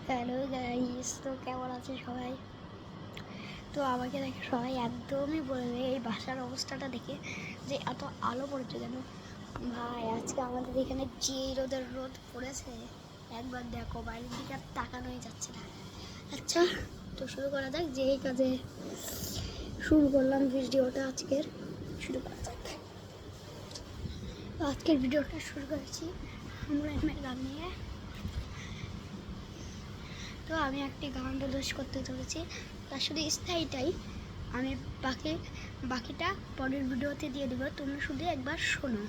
Hello guys, তো কেমন আছে সবাই? তো আমাকে দেখে সবাই একদমই বলবে এই বাসার অবস্থাটা দেখে যে এত আলো পড়েছে কেন। ভাই আজকে আমাদের এখানে যে রোদ পড়েছে, একবার দেখো বাইরের দিকে আর তাকানোই যাচ্ছে না। আচ্ছা, তো শুরু করা যাক। যে এই কাজে শুরু করলাম ভিডিওটা আজকের, শুরু করা যাক। আজকের ভিডিওটা শুরু করেছি আমরা গান নিয়ে। তো আমি একটি গান প্রদর্শন করতে চলেছি, তার শুধু স্থায়ীটাই আমি বাকিটা পরের ভিডিওতে দিয়ে দেবো, তোমরা শুধু একবার শোনো।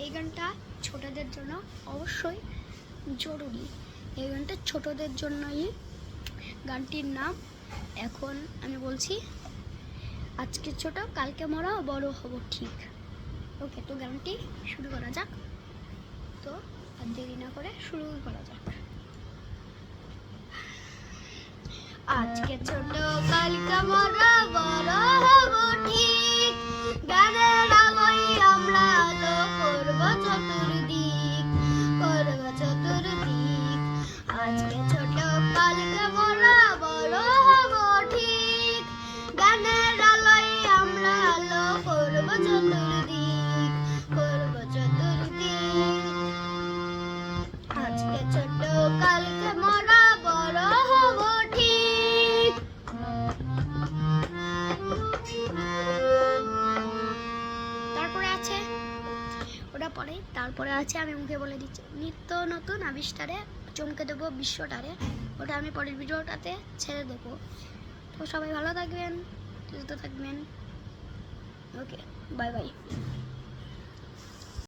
এই গানটা ছোটদের জন্য অবশ্যই জরুরি, এই গানটা ছোটদের জন্যই। গানটির নাম এখন আমি বলছি, আজকে ছোট কালকে মরা বড় হব ঠিক। ওকে, তো গানটি শুরু করা যাক। তো আর দেরি না করে শুরু করা যাক। আজকে ছোট কালকে মরা বড় হব ঠিক, গানের আলোয় আমরা আলো করব চতুর্দিক, করব চতুর্দিক। আজকে ছোট কালকে মরা বড় হব ঠিক, গানের আলোয় আমরা আলো করব চতুর্দিক, করব চতুর্দিক। আজকে ছোট কালকে মরা বড় হব ঠিক। তারপরে আছে ওটা পরে, তারপরে আছে আমি মুখে বলে দিচ্ছি, নিত্য নতুন আবিষ্কারে চমকে দেবো বিশ্বটারে। ওটা আমি পরের ভিডিওটাতে ছেড়ে দেবো। তো সবাই ভালো থাকবেন, সুস্থ থাকবেন। ওকে, বাই বাই।